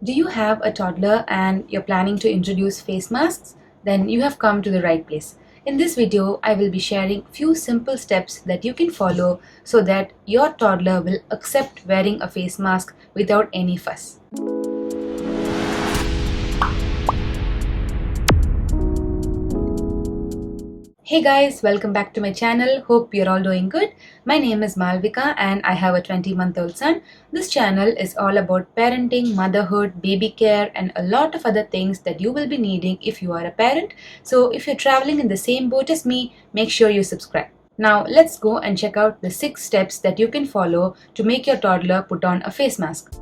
Do you have a toddler and you're planning to introduce face masks? Then you have come to the right place. In this video, I will be sharing few simple steps that you can follow so that your toddler will accept wearing a face mask without any fuss. Hey guys, welcome back to my channel. Hope you're all doing good. My name is Malvika and I have a 20-month-old son. This channel is all about parenting, motherhood, baby care and a lot of other things that you will be needing if you are a parent. So if you're traveling in the same boat as me, make sure you subscribe. Now let's go and check out the 6 steps that you can follow to make your toddler put on a face mask.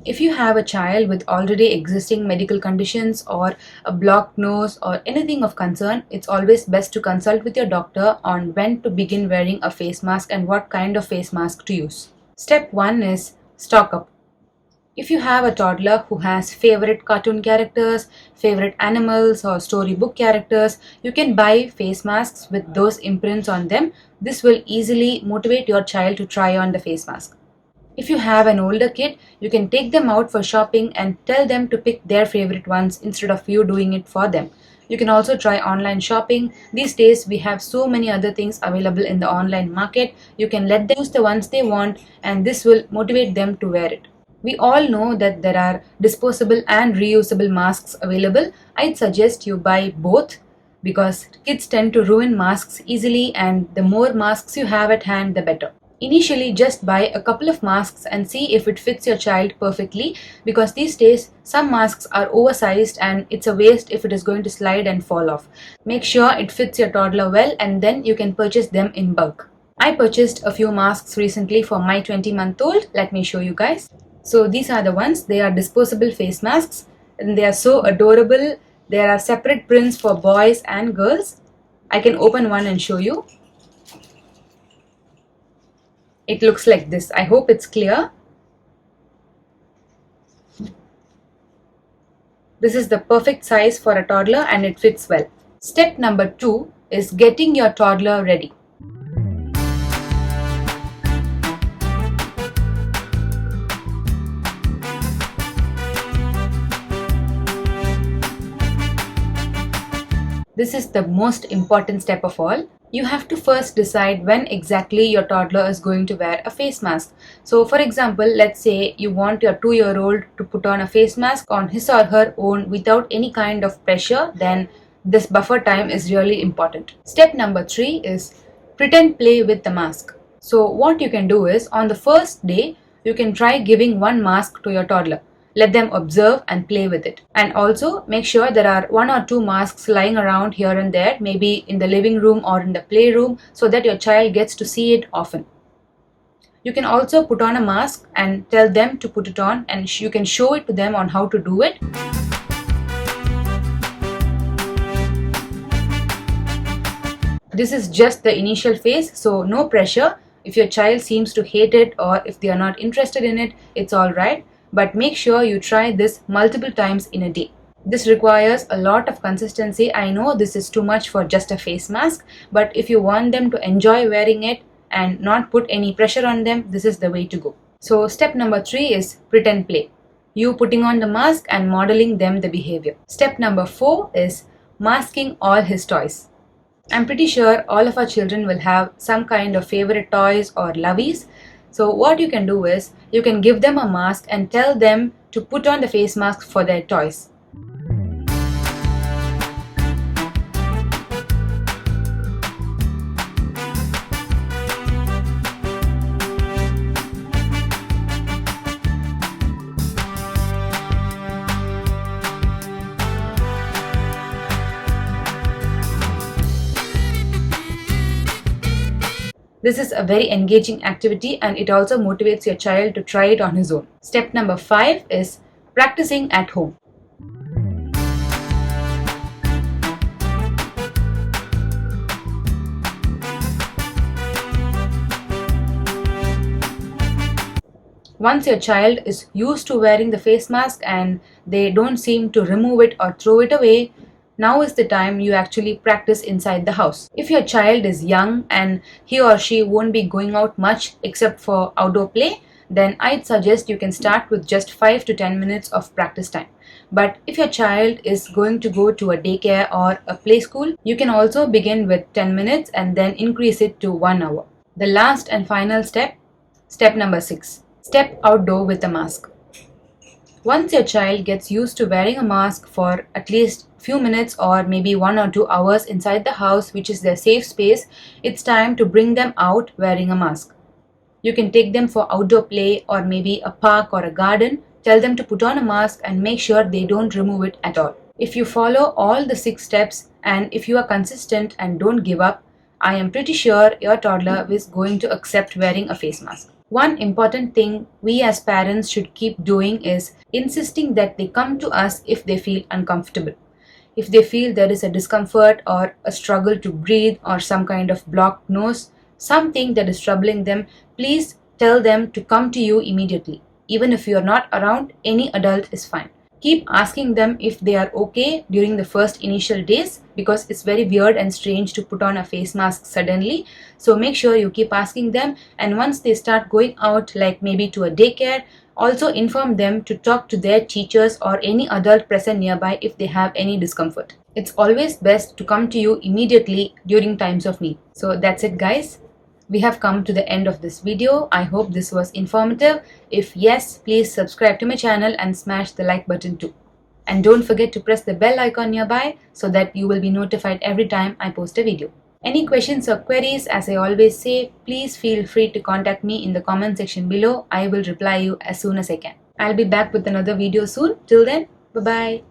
If you have a child with already existing medical conditions or a blocked nose or anything of concern, it's always best to consult with your doctor on when to begin wearing a face mask and what kind of face mask to use. Step 1 is stock up. If you have a toddler who has favorite cartoon characters, favorite animals or storybook characters, you can buy face masks with those imprints on them. This will easily motivate your child to try on the face mask. If you have an older kid, you can take them out for shopping and tell them to pick their favorite ones instead of you doing it for them. You can also try online shopping. These days we have so many other things available in the online market. You can let them choose the ones they want and this will motivate them to wear it. We all know that there are disposable and reusable masks available. I'd suggest you buy both because kids tend to ruin masks easily and the more masks you have at hand, the better. Initially, just buy a couple of masks and see if it fits your child perfectly because these days some masks are oversized and it's a waste if it is going to slide and fall off. Make sure it fits your toddler well and then you can purchase them in bulk. I purchased a few masks recently for my 20-month-old. Let me show you guys. So these are the ones. They are disposable face masks and they are so adorable. There are separate prints for boys and girls. I can open one and show you. It looks like this. I hope it's clear. This is the perfect size for a toddler and it fits well. Step number 2 is getting your toddler ready. This is the most important step of all. You have to first decide when exactly your toddler is going to wear a face mask. So for example, let's say you want your 2-year-old to put on a face mask on his or her own without any kind of pressure, then this buffer time is really important. Step number 3 is pretend play with the mask. So what you can do is on the first day, you can try giving one mask to your toddler. Let them observe and play with it. And also make sure there are 1 or 2 masks lying around here and there, maybe in the living room or in the playroom, so that your child gets to see it often. You can also put on a mask and tell them to put it on and you can show it to them on how to do it. This is just the initial phase, so no pressure. If your child seems to hate it or if they are not interested in it, it's alright. But make sure you try this multiple times in a day. This requires a lot of consistency. I know this is too much for just a face mask, but if you want them to enjoy wearing it and not put any pressure on them, this is the way to go. So step number 3 is pretend play. You putting on the mask and modeling them the behavior. Step number 4 is masking all his toys. I'm pretty sure all of our children will have some kind of favorite toys or lovies. So what you can do is, you can give them a mask and tell them to put on the face mask for their toys. This is a very engaging activity and it also motivates your child to try it on his own. Step number 5 is practicing at home. Once your child is used to wearing the face mask and they don't seem to remove it or throw it away, now is the time you actually practice inside the house. If your child is young and he or she won't be going out much except for outdoor play, then I'd suggest you can start with just 5 to 10 minutes of practice time. But if your child is going to go to a daycare or a play school, you can also begin with 10 minutes and then increase it to 1 hour. The last and final step, step number 6. Step outdoor with a mask. Once your child gets used to wearing a mask for at least few minutes or maybe 1 or 2 hours inside the house, which is their safe space, it's time to bring them out wearing a mask. You can take them for outdoor play or maybe a park or a garden. Tell them to put on a mask and make sure they don't remove it at all. If you follow all the 6 steps and if you are consistent and don't give up, I am pretty sure your toddler is going to accept wearing a face mask. One important thing we as parents should keep doing is insisting that they come to us if they feel uncomfortable. If they feel there is a discomfort or a struggle to breathe or some kind of blocked nose, something that is troubling them, please tell them to come to you immediately. Even if you are not around, any adult is fine. Keep asking them if they are okay during the first initial days, because it's very weird and strange to put on a face mask suddenly. So make sure you keep asking them, and once they start going out, like maybe to a daycare, also inform them to talk to their teachers or any adult present nearby if they have any discomfort. It's always best to come to you immediately during times of need. So that's it, guys. We have come to the end of this video. I hope this was informative. If yes, please subscribe to my channel and smash the like button too. And don't forget to press the bell icon nearby so that you will be notified every time I post a video. Any questions or queries, as I always say, please feel free to contact me in the comment section below. I will reply you as soon as I can. I'll be back with another video soon. Till then, bye-bye.